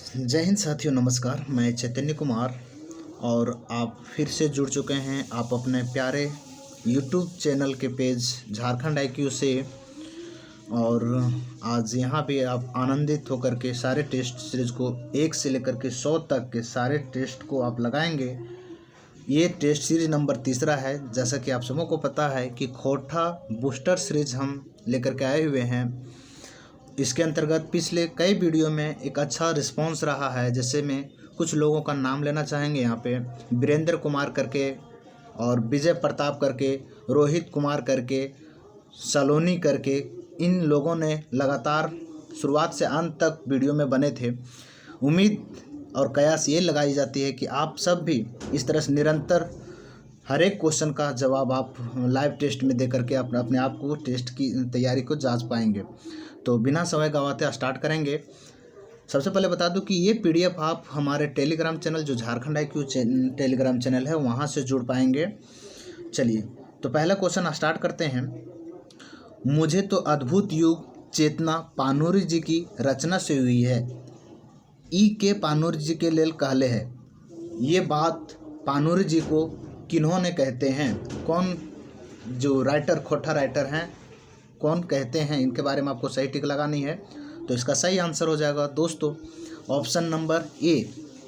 जय हिंद साथियों, नमस्कार। मैं चैतन्य कुमार और आप फिर से जुड़ चुके हैं आप अपने प्यारे यूट्यूब चैनल के पेज झारखंड IQ से। और आज यहाँ पे आप आनंदित होकर के सारे टेस्ट सीरीज को 1 से लेकर के 100 तक के सारे टेस्ट को आप लगाएंगे। ये टेस्ट सीरीज नंबर 3 है। जैसा कि आप सबों को पता है कि खोटा बूस्टर सीरीज हम लेकर के आए हुए हैं। इसके अंतर्गत पिछले कई वीडियो में एक अच्छा रिस्पांस रहा है। जैसे मैं कुछ लोगों का नाम लेना चाहेंगे यहाँ पे, वीरेंद्र कुमार करके और विजय प्रताप करके, रोहित कुमार करके, सलोनी करके, इन लोगों ने लगातार शुरुआत से अंत तक वीडियो में बने थे। उम्मीद और कयास ये लगाई जाती है कि आप सब भी इस तरह से निरंतर हर एक क्वेश्चन का जवाब आप लाइव टेस्ट में दे करके अपने आप को टेस्ट की तैयारी को जांच पाएंगे। तो बिना समय गंवाते स्टार्ट करेंगे। सबसे पहले बता दूं कि ये PDF आप हमारे टेलीग्राम चैनल जो झारखंड IQ टेलीग्राम चैनल है वहाँ से जुड़ पाएंगे। चलिए, तो पहला क्वेश्चन स्टार्ट करते हैं। मुझे तो अद्भुत युग चेतना पानूरी जी की रचना से हुई है, के पानूरी जी के लेल कहले है। ये बात पानूरी जी को किन्होंने कहते हैं? कौन जो राइटर, खोटा राइटर हैं, कौन कहते हैं? इनके बारे में आपको सही टिक लगानी है। तो इसका सही आंसर हो जाएगा दोस्तों ऑप्शन नंबर A,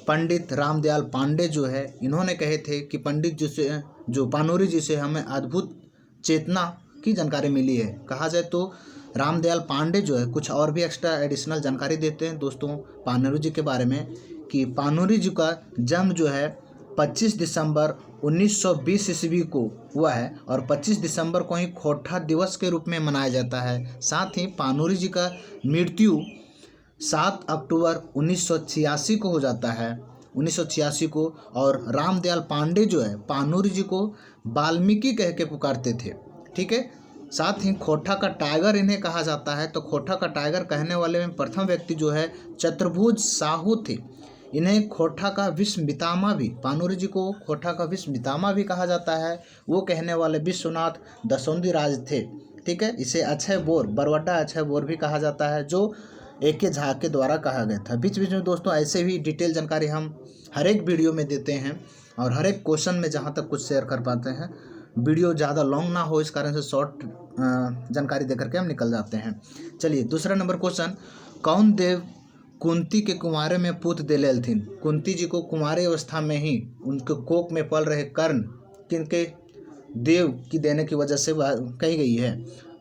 पंडित रामदयाल पांडे जो है, इन्होंने कहे थे कि पंडित जी से, जो पानूरी जी से हमें अद्भुत चेतना की जानकारी मिली है। कहा जाए तो रामदयाल पांडे जो है कुछ और भी एक्स्ट्रा एडिशनल जानकारी देते हैं दोस्तों पानूरी जी के बारे में, कि पानूरी जी का जन्म जो है 25 दिसंबर 1920 ईस्वी को हुआ है और 25 दिसंबर को ही खोटा दिवस के रूप में मनाया जाता है। साथ ही पानूरी जी का मृत्यु 7 अक्टूबर 1986 को हो जाता है, 1986 को। और रामदयाल पांडे जो है पानूरी जी को वाल्मीकि कह के पुकारते थे, ठीक है। साथ ही खोटा का टाइगर इन्हें कहा जाता है। तो खोटा का टाइगर कहने वाले में प्रथम व्यक्ति जो है चतुर्भुज साहू थे। इन्हें खोटा का विश्व पितामह भी, पानूरी जी को खोटा का विश्व पितामह भी कहा जाता है। वो कहने वाले विश्वनाथ दसौंधी राज थे, ठीक है। इसे अक्षय बोर, बरवड्डा अक्षय बोर भी कहा जाता है, जो AK झा के द्वारा कहा गया था। बीच बीच में दोस्तों ऐसे भी डिटेल जानकारी हम हर एक वीडियो में देते हैं और हर एक क्वेश्चन में जहाँ तक कुछ शेयर कर पाते हैं। वीडियो ज़्यादा लॉन्ग ना हो, इस कारण से शॉर्ट जानकारी दे करके हम निकल जाते हैं। चलिए, दूसरा नंबर क्वेश्चन। कौन देव कुंती के कुंवारे में पुत दे लेलथिन? कुंती जी को कुंवारे अवस्था में ही उनके कोख में पल रहे कर्ण किनके देव की देने की वजह से कही गई है?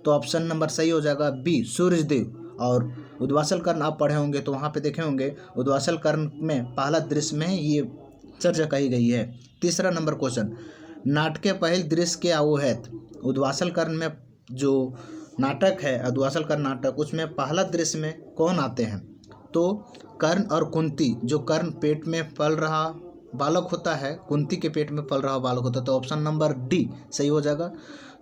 तो ऑप्शन नंबर सही हो जाएगा B, सूर्य देव। और उद्वासल कर्ण आप पढ़े होंगे तो वहाँ पे देखे होंगे, उद्वासल कर्ण में पहला दृश्य में ये चर्चा कही गई है। तीसरा नंबर क्वेश्चन। नाटके पहल दृश्य के आओ है? उद्वासल कर्ण में जो नाटक है, उद्वासल कर्ण नाटक, उसमें पहला दृश्य में कौन आते हैं? तो कर्ण और कुंती, जो कर्ण पेट में पल रहा बालक होता है, कुंती के पेट में पल रहा बालक होता है। तो ऑप्शन नंबर D सही हो जाएगा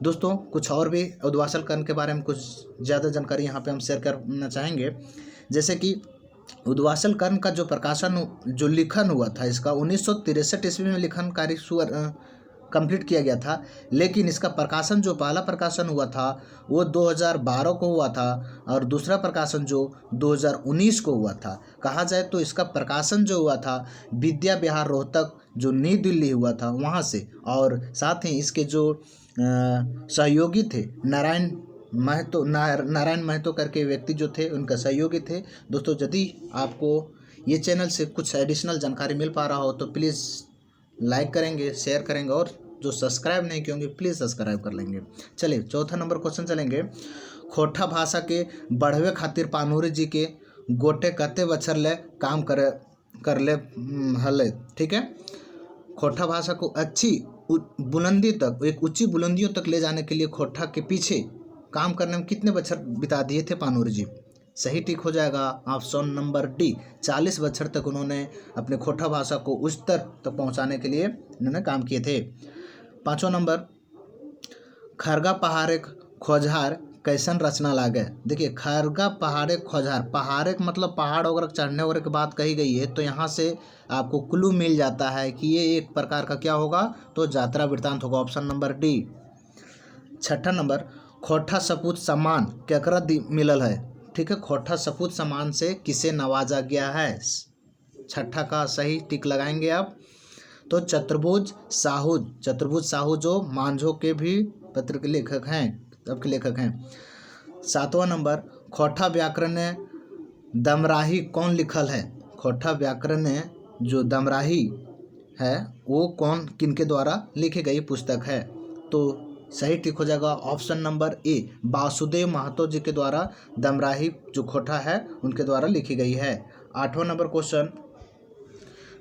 दोस्तों। कुछ और भी उद्वासल कर्ण के बारे में कुछ ज़्यादा जानकारी यहाँ पे हम शेयर करना चाहेंगे। जैसे कि उद्वासल कर्ण का जो प्रकाशन, जो लिखन हुआ था, इसका 1963 ईस्वी में लिखन कार्य कंप्लीट किया गया था। लेकिन इसका प्रकाशन, जो पहला प्रकाशन हुआ था वो 2012 को हुआ था और दूसरा प्रकाशन जो 2019 को हुआ था। कहा जाए तो इसका प्रकाशन जो हुआ था विद्या विहार रोहतक, जो नई दिल्ली हुआ था, वहाँ से। और साथ ही इसके जो सहयोगी थे नारायण महतो करके व्यक्ति जो थे, उनका सहयोगी थे। दोस्तों, यदि आपको ये चैनल से कुछ एडिशनल जानकारी मिल पा रहा हो तो प्लीज़ लाइक करेंगे, शेयर करेंगे, और जो सब्सक्राइब नहीं किए होंगे प्लीज़ सब्सक्राइब कर लेंगे। चलिए, चौथा नंबर क्वेश्चन चलेंगे। खोटा भाषा के बढ़वे खातिर पानूरी जी के गोटे कते बछर ले काम कर ले हले, ठीक है। खोटा भाषा को अच्छी बुलंदी तक, एक ऊंची बुलंदियों तक ले जाने के लिए खोटा के पीछे काम करने में कितने बछर बिता दिए थे पानूरी जी? सही टिक हो जाएगा ऑप्शन नंबर D, 40 बछर तक उन्होंने अपने खोटा भाषा को उच्च स्तर तक पहुंचाने के लिए उन्होंने काम किए थे। पाँचवा नंबर। खरगा पहाड़े खोजहार कैसन रचना लागे? देखिए, खरगा पहाड़े खोजहार, पहाड़े मतलब पहाड़ वगैरह चढ़ने वगैरह की बात कही गई है। तो यहाँ से आपको क्लू मिल जाता है कि ये एक प्रकार का क्या होगा, तो यात्रा वृत्तांत होगा, ऑप्शन नंबर D। छठा नंबर। खोटा सपूत सम्मान केकरा मिलल है? ठीक है, खोटा सपूत सम्मान से किसे नवाजा गया है? छठा का सही टिक लगाएंगे आप। तो चतुर्भुज साहू जो मांझों के भी पत्र के लेखक हैं, सबके लेखक हैं। 7वां नंबर, खोटा व्याकरण ने दमराही कौन लिखल है? खोटा व्याकरण ने जो दमराही है वो कौन किनके द्वारा लिखी गई पुस्तक है? तो सही टिक हो जाएगा option number A, Vasudev Mahto ji के द्वारा दमराही जो खोटा है उनके द्वारा लिखी गई है। 8वां नंबर क्वेश्चन,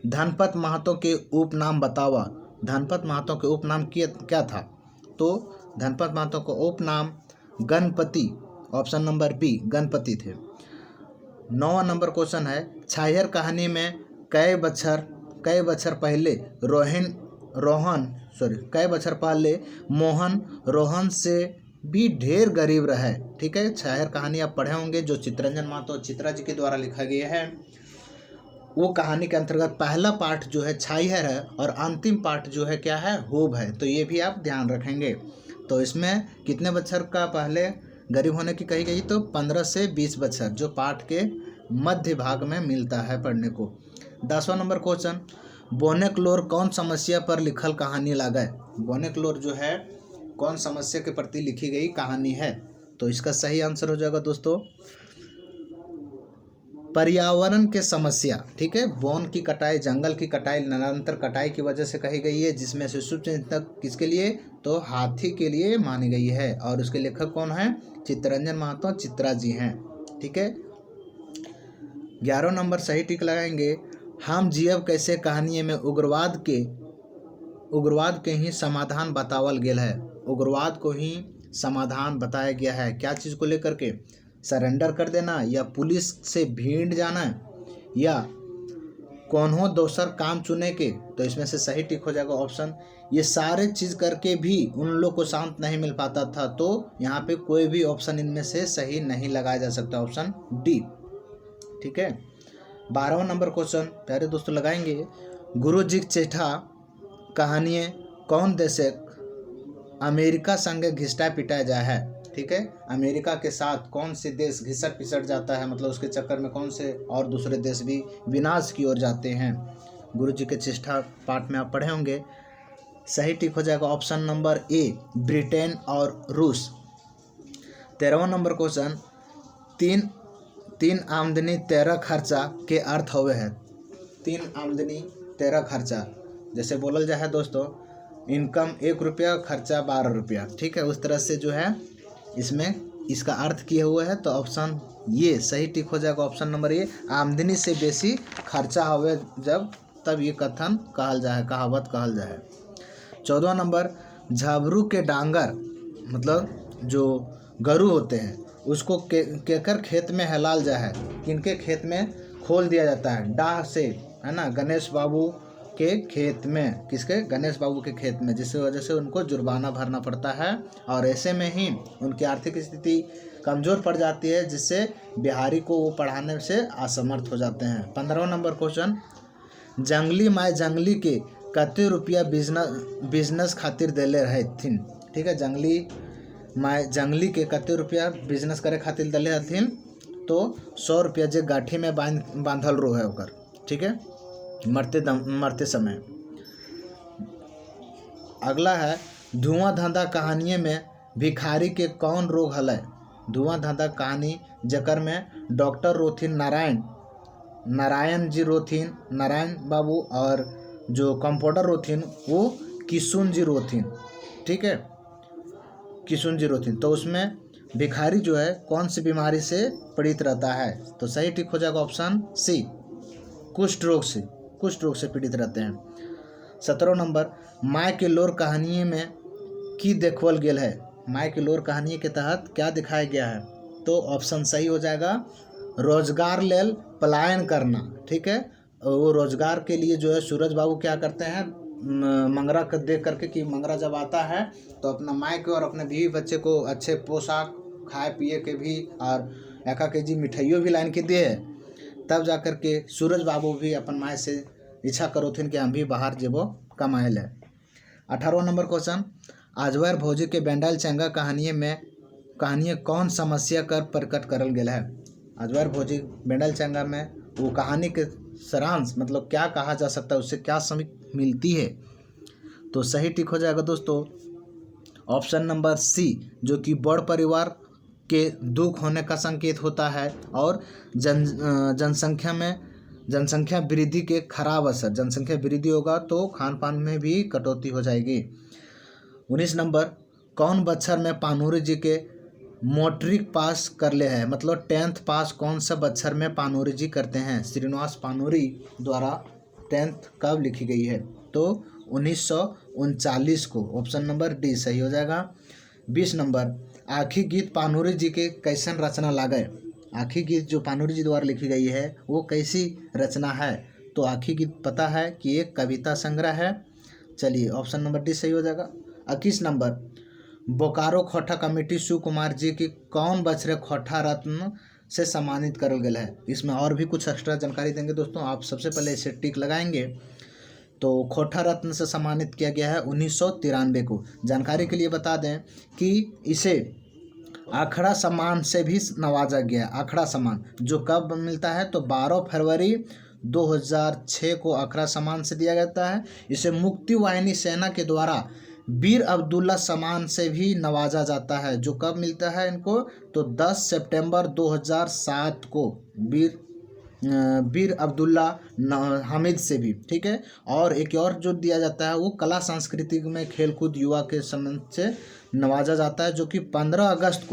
धनपत महतो के उपनाम बतावा। धनपत महतो के उपनाम क्या था? तो धनपत महतो का उपनाम Ganpati, option number B Ganpati थे। 9वां नंबर क्वेश्चन है, छायर कहानी में कई बछर पहले मोहन रोहन से भी ढेर गरीब रहे। ठीक है, छायर कहानी आप पढ़े होंगे जो चित्तरंजन महतो चित्रा जी के द्वारा लिखा गया है। वो कहानी के अंतर्गत पहला पार्ट जो है छायर है और अंतिम पार्ट जो है क्या है, होब है। तो ये भी आप ध्यान रखेंगे। तो इसमें कितने बच्चर का पहले गरीब होने की कही गई? तो 15 से 20 बच्चर, जो पाठ के मध्य भाग में मिलता है पढ़ने को। 10वां नंबर क्वेश्चन, बोनेक्लोर कौन समस्या पर लिखल कहानी लागे? बोनेक्लोर जो है कौन समस्या के प्रति लिखी गई कहानी है? तो इसका सही आंसर हो जाएगा दोस्तों पर्यावरण के समस्या। ठीक है, वन की कटाई, जंगल की कटाई, निरंतर कटाई की वजह से कही गई है, जिसमें से शुभचिंतक किसके लिए? तो हाथी के लिए मानी गई है। और उसके लेखक कौन है? चित्तरंजन महतो चित्रा जी हैं। ठीक है, 11वां नंबर सही टिक लगाएंगे, हम जियब कैसे कहानी में उग्रवाद के ही समाधान बतावल गेल है। उग्रवाद को ही समाधान बताया गया है। क्या चीज़ को लेकर के? सरेंडर कर देना, या पुलिस से भीड़ जाना, या कौन दोसर काम चुने के? तो इसमें से सही टिक हो जाएगा ऑप्शन, ये सारे चीज़ करके भी उन लोग को शांत नहीं मिल पाता था। तो यहाँ पे कोई भी ऑप्शन इनमें से सही नहीं लगाया जा सकता, ऑप्शन डी। ठीक है, 12वां नंबर क्वेश्चन प्यारे दोस्तों लगाएंगे, गुरुजी चेठा कहानी कौन देश अमेरिका संगे घिसटा पिटाया जाए है? ठीक है, अमेरिका के साथ कौन से देश घिसट पिसट जाता है, मतलब उसके चक्कर में कौन से और दूसरे देश भी विनाश की ओर जाते हैं? गुरुजी के चेष्टा पाठ में आप पढ़े होंगे। सही टिक हो जाएगा ऑप्शन नंबर ए, ब्रिटेन और रूस। 13वां नंबर क्वेश्चन, तीन आमदनी 13 खर्चा के अर्थ होवे है। 3 आमदनी 13 खर्चा, जैसे बोलल जाए है दोस्तों, इनकम 1 रुपया, खर्चा 12 रुपया। ठीक है, उस तरह से जो है इसमें इसका अर्थ किया हुआ है। तो ऑप्शन ये सही टिक हो जाएगा ऑप्शन नंबर ए, आमदनी से बेसी खर्चा होवे जब, तब ये कथन कहल जाए, कहावत कहल जाए। 14वां नंबर, झाबरू के डांगर मतलब जो गरु होते हैं उसको केकर खेत में हलाल जाए है? किनके खेत में खोल दिया जाता है? डाह से, है ना, गणेश बाबू के खेत में। किसके? गणेश बाबू के खेत में, जिसकी वजह से उनको जुर्माना भरना पड़ता है और ऐसे में ही उनकी आर्थिक स्थिति कमज़ोर पड़ जाती है, जिससे बिहारी को वो पढ़ाने से असमर्थ हो जाते हैं। 15वां नंबर क्वेश्चन, जंगली माय जंगली के कते रुपया बिजनेस खातिर देले रहथिन? ठीक है, जंगली माय जंगली के कते रुपया बिजनेस करे खातिर देले रहथिन? तो 100 रुपया जे गाठी में बांधल रो है ओकर। ठीक है, मरते समय। अगला है, धुआं धंधा कहानी में भिखारी के कौन रोग हलै? धुआं धंधा कहानी जकर में डॉक्टर रोथिन नारायण जी रोथिन, नारायण बाबू, और जो कंपाउंडर रोथिन वो किशुन जी रोथिन। ठीक है, किशुन जी रोथिन। तो उसमें भिखारी जो है कौन सी बीमारी से पीड़ित रहता है? तो सही टिक हो जाएगा ऑप्शन सी, कुष्ठ रोग से पीड़ित रहते हैं। 17वां नंबर, माय के लोर कहानी में की देखवल गेल है? माय के लोर कहानी के तहत क्या दिखाया गया है? तो ऑप्शन सही हो जाएगा, रोजगार लेल पलायन करना। ठीक है, वो रोजगार के लिए जो है सूरज बाबू क्या करते हैं, मंगरा को देख करके कि मंगरा जब आता है तो अपना माय को और अपने बीवी बच्चे को अच्छे पोशाक, खाए पिए के भी, और 1 केजी मिठाइयों भी लाइन के दिए है। तब जा कर के सूरज बाबू भी अपन माय से इच्छा करोथिन कि हम भी बाहर जेबो कमाए ले। 18वां नंबर क्वेश्चन, आजवर भौजी के बेंडाल चंगा कहानी कौन समस्या कर प्रकट करल गेल है? आजवर भौजी बेंडाल चंगा में वो कहानी के सारांश मतलब क्या कहा जा सकता है, उससे क्या समझ मिलती है। तो सही टिक हो जाएगा दोस्तों ऑप्शन नंबर सी, जो कि बड़ परिवार के दुख होने का संकेत होता है और जनसंख्या वृद्धि के खराब असर, जनसंख्या वृद्धि होगा तो खान पान में भी कटौती हो जाएगी। 19 नंबर, कौन बच्चर में पानूरी जी के मैट्रिक पास कर ले है, मतलब 10th पास कौन सा बच्चर में पानूरी जी करते हैं। श्रीनिवास पानूरी द्वारा 10th कब लिखी गई है, तो 1939 को, ऑप्शन नंबर डी सही हो जाएगा। 20 नंबर, आखिरी गीत पानूरी जी के कैसन रचना लागे, आखिरी गीत जो पानूरी जी द्वारा लिखी गई है वो कैसी रचना है, तो आखिरी गीत पता है कि एक कविता संग्रह है। चलिए ऑप्शन नंबर डी सही हो जाएगा। 21 नंबर, बोकारो खोटा कमेटी शिव कुमार जी की कौन बछरे खोटा रत्न से सम्मानित करल गया है। इसमें और भी कुछ एक्स्ट्रा जानकारी देंगे दोस्तों, आप सबसे पहले इसे टिक लगाएंगे। तो खोटा रत्न से सम्मानित किया गया है 1993 को। जानकारी के लिए बता दें कि इसे आखड़ा सम्मान से भी नवाजा गया है। आखड़ा सम्मान जो कब मिलता है, तो 12 फरवरी 2006 को आखड़ा सम्मान से दिया जाता है। इसे मुक्ति वाहिनी सेना के द्वारा वीर अब्दुल्ला सम्मान से भी नवाजा जाता है, जो कब मिलता है इनको, तो 10 सितंबर 2007 को वीर अब्दुल्ला हामिद से भी, ठीक है। और एक और जो दिया जाता है वो कला संस्कृति में खेलकूद युवा के संबंध से नवाजा जाता है, जो कि 15 अगस्त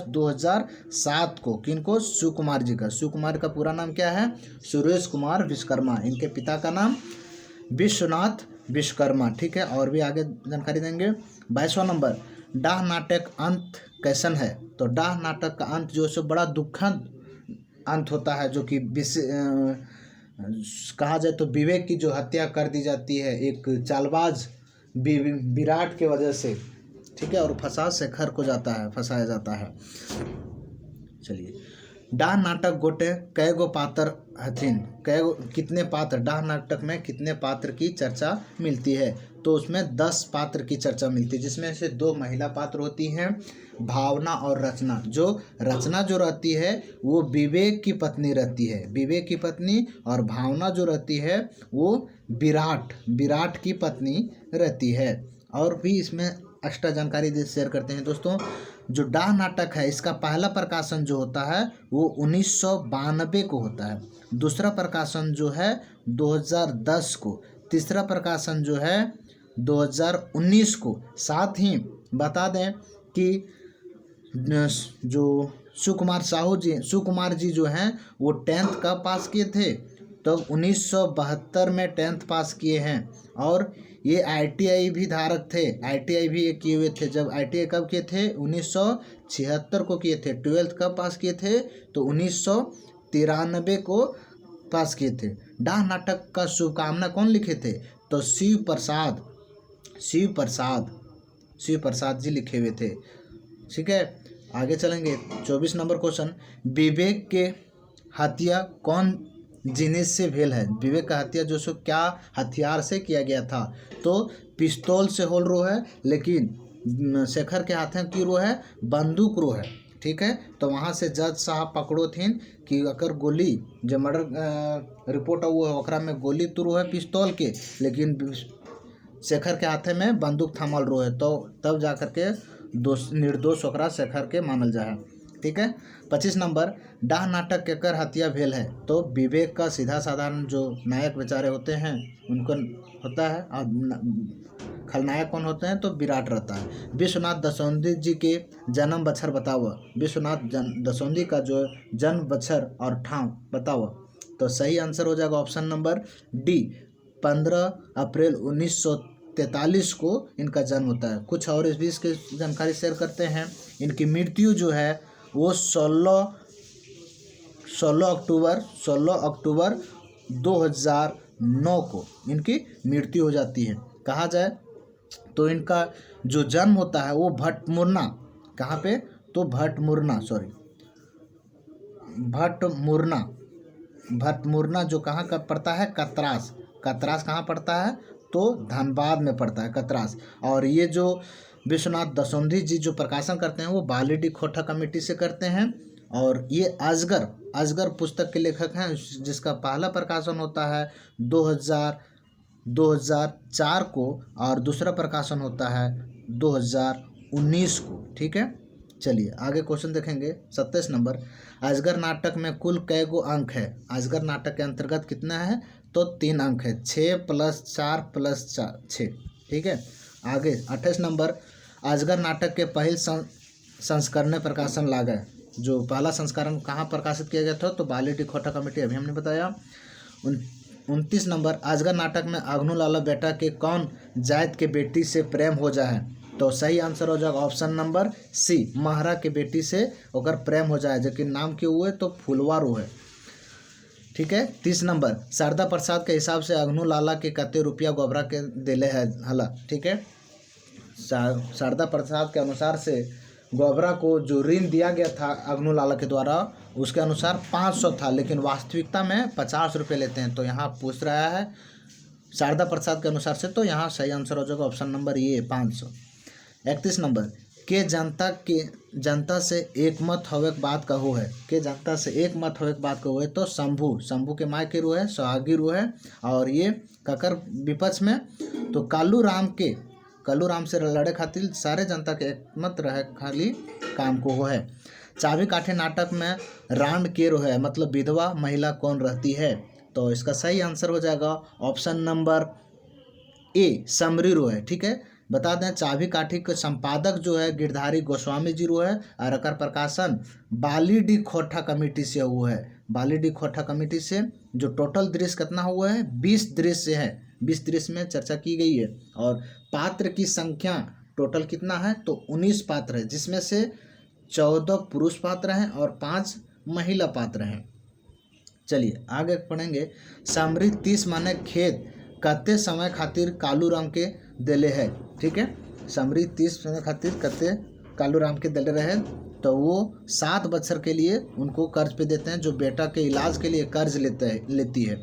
2007 को, किनको, शिव कुमार जी का। शिव कुमार का पूरा नाम क्या है, सुरेश कुमार विश्वकर्मा, इनके पिता का नाम विश्वनाथ विश्वकर्मा, ठीक है। और भी आगे जानकारी देंगे। 22वां नंबर, डाह नाटक अंत कैसन है, तो डाह नाटक का अंत जो है बड़ा दुखद अंत होता है, जो कि कहा जाए तो विवेक की जो हत्या कर दी जाती है एक चालबाज विराट के वजह से, ठीक है, और शेखर को फंसाया जाता है। चलिए, डाह नाटक गोटे कै गो पात्र हथिन, कितने पात्र, डाह नाटक में कितने पात्र की चर्चा मिलती है, तो उसमें 10 पात्र की चर्चा मिलती है, जिसमें से 2 महिला पात्र होती हैं, भावना और रचना। जो रचना जो रहती है वो विवेक की पत्नी रहती है, विवेक की पत्नी, और भावना जो रहती है वो विराट की पत्नी रहती है। और भी इसमें एक्स्ट्रा जानकारी शेयर करते हैं दोस्तों। जो डाह नाटक है इसका पहला प्रकाशन जो होता है वो 1992 को होता है, दूसरा प्रकाशन जो है 2010 को, तीसरा प्रकाशन जो है 2019 को। साथ ही बता दें कि जो शिव कुमार जी जो हैं वो 10th कब पास किए थे, तो 1972 में 10th पास किए हैं। और ये ITI भी धारक थे, ITI भी ये किए हुए थे। जब ITI कब किए थे, 1976 को किए थे। 12th कब पास किए थे, तो 1993 को पास किए थे। डाह नाटक का शुभकामना कौन लिखे थे, तो शिव प्रसाद जी लिखे हुए थे, ठीक है। आगे चलेंगे। 24 नंबर क्वेश्चन, विवेक के हत्या कौन जिनिस से भेल है, विवेक का हत्या जो सो क्या हथियार से किया गया था, तो पिस्तौल से होल रो है, लेकिन शेखर के हाथ में की रो है, बंदूक रो है, ठीक है। तो वहाँ से जज साहब पकड़ो थिन कि अगर गोली जो मर्डर रिपोर्ट हुआ है ओकरा में गोली तुरो है पिस्तौल के, लेकिन शेखर के हाथे में बंदूक थमल रो है, तो तब जा कर के निर्दोष ओकरा शेखर के मानल जा है, ठीक है। 25 नंबर, डाह नाटक केकर हत्या भेल है, तो विवेक का सीधा साधारण जो नायक बेचारे होते हैं उनको होता है, और खलनायक कौन होते हैं, तो विराट रहता है। विश्वनाथ दसौंधी जी के जन्म बछर बताओ, विश्वनाथ दसौंधी का जो जन्म बछर और ठाव बताओ, तो सही आंसर हो जाएगा ऑप्शन नंबर डी, 15 अप्रैल 1943 को इनका जन्म होता है। कुछ और इस बीच की जानकारी शेयर करते हैं। इनकी मृत्यु जो है वो 16 अक्टूबर 2009 को इनकी मृत्यु हो जाती है। कहा जाए तो इनका जो जन्म होता है वो भटमुरना, कहाँ पे, तो भटमुरना जो कहाँ का पड़ता है, कतरास कहाँ पड़ता है, तो धनबाद में पड़ता है कतरास। और ये जो विश्वनाथ दसौंधी जी जो प्रकाशन करते हैं वो बालीडी खोटा कमेटी से करते हैं, और ये अजगर अजगर पुस्तक के लेखक हैं, जिसका पहला प्रकाशन होता है 2004 को और दूसरा प्रकाशन होता है 2019 को। ठीक है, चलिए आगे क्वेश्चन देखेंगे। 27 नंबर, अजगर नाटक में कुल कै गो अंक है? अजगर नाटक के अंतर्गत कितना है? तो 3 अंक है, 6 + 4 + 6। ठीक है, आगे 28 नंबर, अजगर नाटक के पहल संस्करण प्रकाशन लागे, जो पहला संस्करण कहाँ प्रकाशित किया गया था? तो बालीडीह खोटा कमेटी, अभी हमने बताया। 29 नंबर, अजगर नाटक में अघनू लाला बेटा के कौन जायद के बेटी से प्रेम हो जाए? तो सही आंसर हो जाएगा ऑप्शन नंबर सी, महारा के बेटी से ओकर प्रेम हो जाए, जबकि नाम क्यों हुए? तो फुलवारू है। ठीक है, 30 नंबर, शारदा प्रसाद के हिसाब से अघनू लाला के कते रुपया गोबरा के दिले है हला? ठीक है, शारदा प्रसाद के अनुसार से गोबरा को जो ऋण दिया गया था अघनू लाला के द्वारा, उसके अनुसार 500 था, लेकिन वास्तविकता में 50 रुपये लेते हैं। तो यहाँ पूछ रहा है शारदा प्रसाद के अनुसार से, तो यहाँ सही आंसर हो जाएगा ऑप्शन नंबर ये 500। 31 नंबर, के जनता से एक मत होवे बात कहो है? के जनता से एक मत होवे बात कहो है? तो शंभू के माय के रू है, सुहागी रू है, और ये ककर विपक्ष में? तो कालू राम से लड़े खातिर सारे जनता के एक मत रहे खाली काम को हो है। चाबी काठे नाटक में रांड के रो है, मतलब विधवा महिला कौन रहती है? तो इसका सही आंसर हो जाएगा ऑप्शन नंबर ए, समरी रो है। ठीक है, बता दें चाबी काठी के संपादक जो है गिरधारी गोस्वामी जी रो है, और एकर प्रकाशन बालीडीह खोटा कमेटी से हुआ है। बालीडीह खोटा कमेटी से जो टोटल दृश्य कितना हुआ है? 20 दृश्य है, 20 दृश्य में चर्चा की गई है। और पात्र की संख्या टोटल कितना है? तो 19 पात्र है, जिसमें से 14 पुरुष पात्र हैं और 5 महिला पात्र हैं। चलिए आगे पढ़ेंगे। समृद्ध 30 माने खेत कते समय खातिर कालू राम के दिले है? ठीक है, समृद्ध 30 समय खातिर कते कालू राम के दिले रहे? तो वो 7 बच्चर के लिए उनको कर्ज पे देते हैं, जो बेटा के इलाज के लिए कर्ज लेती है।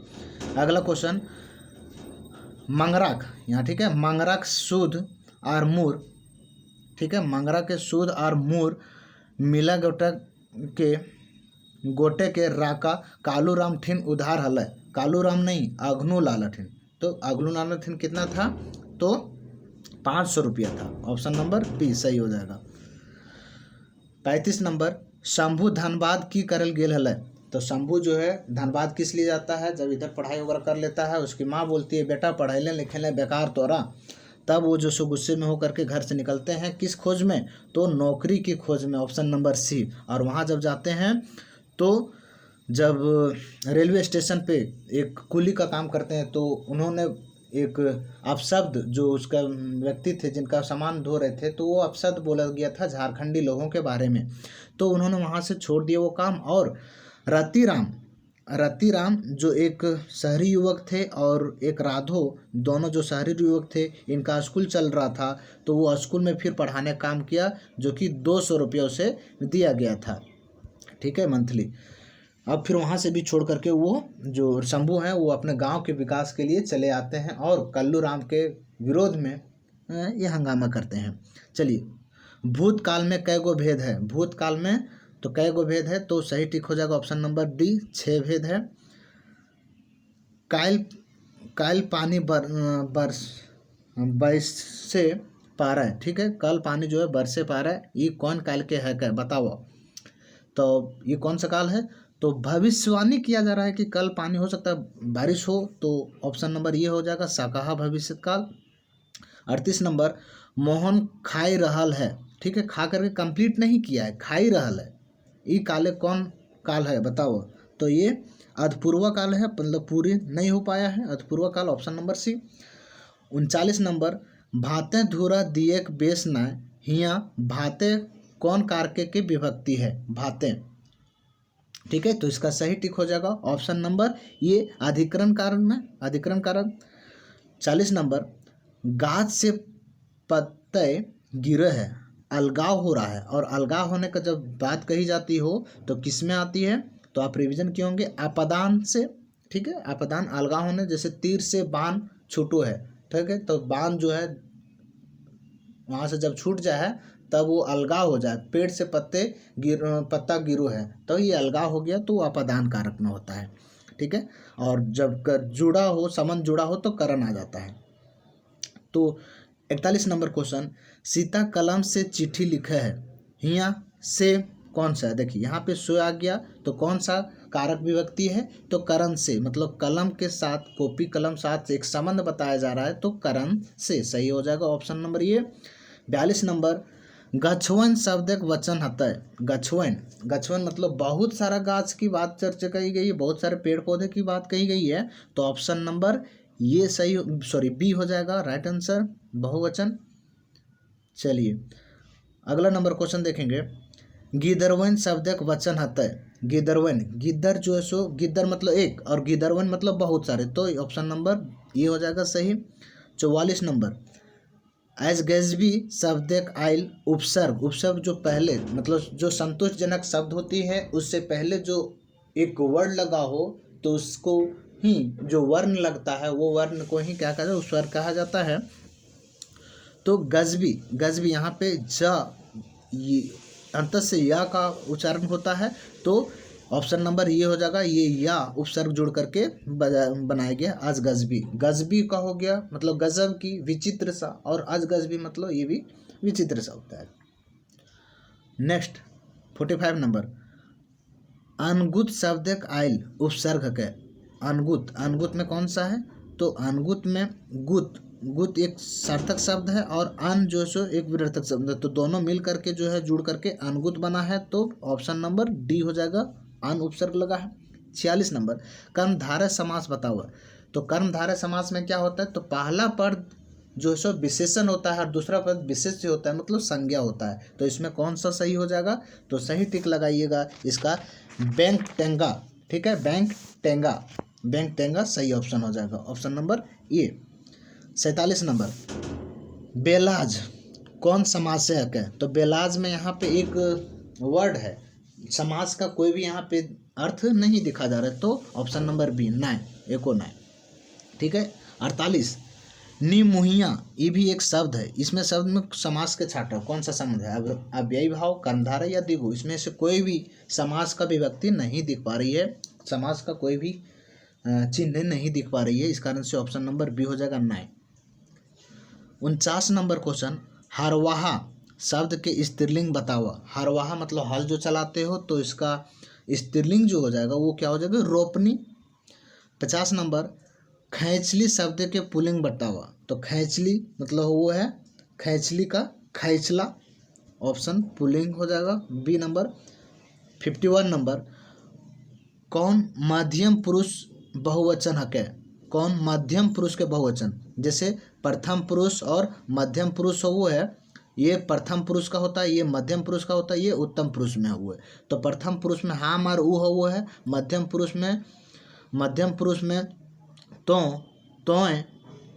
अगला क्वेश्चन, मंगराक, यहाँ ठीक है, मंगराक सूद और मूर, ठीक है, मंगरा के सूद और मूर मिला गोटे के राका कालू राम ठिन उधार हल? कालू राम नहीं, अघनू लाला ठिन। तो अघनू लाला ठिन कितना था? तो 500 रुपया था। ऑप्शन नंबर बी सही हो जाएगा। 35 नंबर, शंभू धनबाद की करल गेल हल? तो शंभू जो है धनबाद किस लिए जाता है? जब इधर पढ़ाई वगैरह कर लेता है, उसकी माँ बोलती है बेटा पढ़ाई लिखे ले बेकार तोरा, तब वो जो सो गुस्से में होकर के घर से निकलते हैं, किस खोज में? तो नौकरी की खोज में, ऑप्शन नंबर सी। और वहाँ जब जाते हैं तो जब रेलवे स्टेशन पे एक कुली का काम करते हैं, तो उन्होंने एक अपशब्द, जो उसका व्यक्ति थे जिनका सामान धो रहे थे, तो वो अपशब्द बोला गया था झारखंडी लोगों के बारे में, तो उन्होंने वहाँ से छोड़ दिया वो काम। और रतिराम जो एक शहरी युवक थे और एक राधो, दोनों जो शहरी युवक थे, इनका स्कूल चल रहा था, तो वो स्कूल में फिर पढ़ाने का काम किया, जो कि 200 रुपये उसे दिया गया था। ठीक है, मंथली। अब फिर वहाँ से भी छोड़ करके वो जो शंभू हैं वो अपने गांव के विकास के लिए चले आते हैं और कल्लू राम के विरोध में ये हंगामा करते हैं। चलिए, भूतकाल में कै गो भेद है? भूतकाल में तो कै गो भेद है? तो सही टिक हो जाएगा ऑप्शन नंबर डी, 6 भेद है। काल पानी बरसे पारा है, ठीक है, कल पानी जो है बरसे पारा है, ये कौन काल के है क्या बताओ? तो ये कौन सा काल है? तो भविष्यवाणी किया जा रहा है कि कल पानी हो सकता है, बारिश हो, तो ऑप्शन नंबर ये हो जाएगा साकाहा भविष्य काल। 38 नंबर, मोहन खाई रहल है, ठीक है, खा करके कंप्लीट नहीं किया है, खाई रहल है, ये काले कौन काल है बताओ? तो ये अधपूर्व काल है, मतलब पूरी नहीं हो पाया है, अधपूर्व काल, ऑप्शन नंबर सी। 39 नंबर, भाते धूरा दिएक बेस न हिया भाते कौन कारके की विभक्ति है? भाते, ठीक है, तो इसका सही टिक हो जाएगा ऑप्शन नंबर ये अधिकरण कारण में, अधिकरण कारण। 40 नंबर, गाछ से पत्ते गिरे हैं, अलगाव हो रहा है, और अलगाव होने का जब बात कही जाती हो तो किस में आती है? तो आप रिवीजन किए होंगे, आपदान से, ठीक है, आपदान अलगाव होने, जैसे तीर से बाण छूटो है, ठीक है, तो बाण जो है वहाँ से जब छूट जाए तब वो अलगाव हो जाए, पेड़ से पत्ता गिरो है तो ये अलगाव हो गया तो वो अपादान कारक में होता है, ठीक है। और जब जुड़ा हो, संबंध जुड़ा हो तो करण आ जाता है। तो 41 नंबर क्वेश्चन, सीता कलम से चिट्ठी लिखे है, हिया से कौन सा है। देखिए यहाँ पे सो आ गया तो कौन सा कारक विभक्ति है, तो करण से, मतलब कलम के साथ, कॉपी कलम साथ एक संबंध बताया जा रहा है तो करण से सही हो जाएगा ऑप्शन नंबर ये। 42 नंबर, गछवन शब्द एक वचन हतय। गछवन, गछवन मतलब बहुत सारा गाछ की बात चर्चा कही गई है, बहुत सारे पेड़ पौधे की बात कही गई है, तो ऑप्शन नंबर ये सही, सॉरी बी हो जाएगा राइट आंसर, बहुवचन। चलिए अगला नंबर क्वेश्चन देखेंगे, गिदरवन शब्द एक वचन हतय। गिदरवन, गिद्दर जो है सो, गिद्दर मतलब एक और गिदरवन मतलब बहुत सारे, तो ऑप्शन नंबर ये हो जाएगा सही। 44 नंबर, एज गैजबी शब्द एक आइल उपसर्ग। उपसर्ग जो पहले, मतलब जो संतोषजनक शब्द होती है उससे पहले जो एक वर्ण लगा हो तो उसको ही, जो वर्ण लगता है वो वर्ण को ही क्या कहते हैं, उपसर्ग कहा जाता है। तो गजबी, गजबी यहाँ पे अंत से या का उच्चारण होता है, तो ऑप्शन नंबर ये हो जाएगा, ये या उपसर्ग जुड़ करके बनाया गया आज गजबी। गजबी का हो गया मतलब गजब की, विचित्र सा, और आज गजबी मतलब ये भी विचित्र सा होता है। नेक्स्ट 45 नंबर, अनगुत शब्द एक आइल उपसर्ग के। अनगुत, अनगुत में कौन सा है, तो अनगुत में गुत, गुत एक सार्थक शब्द है और अन जो सो एक विर्थक शब्द है, तो दोनों मिल करके जो है जुड़ करके अनगुत बना है, तो ऑप्शन नंबर डी हो जाएगा, अन उपसर्ग लगा है। 46 नंबर, कर्मधारय समास बताओ। तो कर्मधारय समास में क्या होता है, तो पहला पद जो सो विशेषण होता है और दूसरा पद विशेष्य होता है, मतलब संज्ञा होता है, तो इसमें कौन सा सही हो जाएगा, तो सही टिक लगाइएगा इसका, बैंक टेंगा, ठीक है, बैंक टेंगा, बैंक टेंगा सही ऑप्शन हो जाएगा, ऑप्शन नंबर ए। 47 नंबर, बेलाज कौन समासक है, तो बेलाज में यहाँ पे एक वर्ड है, समास का कोई भी यहाँ पे अर्थ नहीं दिखा जा रहा है, तो ऑप्शन नंबर बी, नाय, एको नाय, ठीक है। 48, निमुहिया, ये भी एक शब्द है, इसमें शब्द में समास के छाटा कौन सा शब्द है, अब अव्ययी भाव, कर्मधारय या द्विगु, इसमें से कोई भी समास का विभक्ति नहीं दिख पा रही है, समास का कोई भी चिन्ह नहीं दिख पा रही है, इस कारण से ऑप्शन नंबर बी हो जाएगा, नाय। 49 नंबर क्वेश्चन, हरवाहा शब्द के स्त्रीलिंग बताओ। हरवाहा मतलब हल जो चलाते हो, तो इसका स्त्रीलिंग जो हो जाएगा वो क्या हो जाएगा, रोपनी। 50 नंबर, खैचली शब्द के पुल्लिंग बताओ। तो खैचली मतलब वो है खैचली का खैचला, ऑप्शन पुल्लिंग हो जाएगा, बी नंबर। 51 नंबर, कौन मध्यम पुरुष बहुवचन है, कौन मध्यम पुरुष के बहुवचन, जैसे प्रथम पुरुष और मध्यम पुरुष हो वो है, ये प्रथम पुरुष का होता है, ये मध्यम पुरुष का होता है, ये उत्तम पुरुष में हुआ है, तो प्रथम पुरुष में हाम और ऊ हो वो है, मध्यम पुरुष में तोय,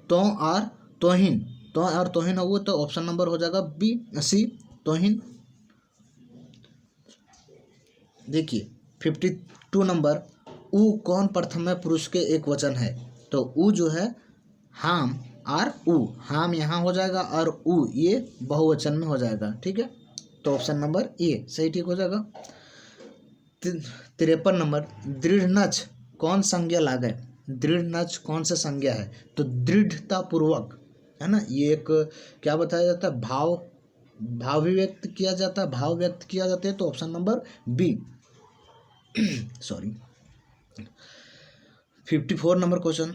तो और तोहिन हो वो, तो ऑप्शन नंबर हो जाएगा बी, सी, तोहिन। देखिए 52 नंबर, ऊ कौन प्रथम पुरुष के एक वचन है, तो ऊ जो है हाम और ऊ, हाम यहाँ हो जाएगा और ऊ ये बहुवचन में हो जाएगा, ठीक है, तो ऑप्शन नंबर ए सही ठीक हो जाएगा। 53 नंबर, दृढ़ नच कौन संज्ञा लागे। दृढ़ नच कौन सा संज्ञा है, तो दृढ़ता पूर्वक है ना, ये एक क्या बताया जाता है, भाव व्यक्त किया जाता है, तो option number B sorry. 54 number question,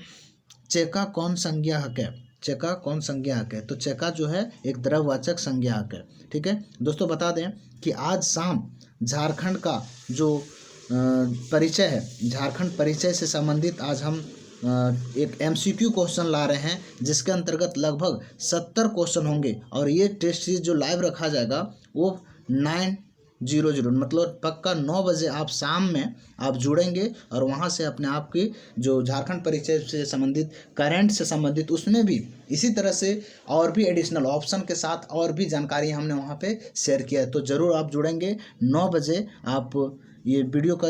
चेका कौन संज्ञा हक है। चेका कौन संज्ञा हक है, तो चेका जो है एक द्रववाचक संज्ञा हक है, ठीक है। दोस्तों बता दें कि आज शाम झारखंड का जो परिचय है, झारखंड परिचय से संबंधित आज हम एक MCQ क्वेश्चन ला रहे हैं, जिसके अंतर्गत लगभग 70 क्वेश्चन होंगे, और ये टेस्ट सीरीज जो लाइव रखा जाएगा वो 9:00 मतलब पक्का 9 बजे आप शाम में आप जुड़ेंगे, और वहाँ से अपने आप की जो झारखंड परिचय से संबंधित, करंट से संबंधित, उसमें भी इसी तरह से और भी एडिशनल ऑप्शन के साथ और भी जानकारी हमने वहाँ पे शेयर किया है, तो ज़रूर आप जुड़ेंगे 9 बजे। आप ये वीडियो का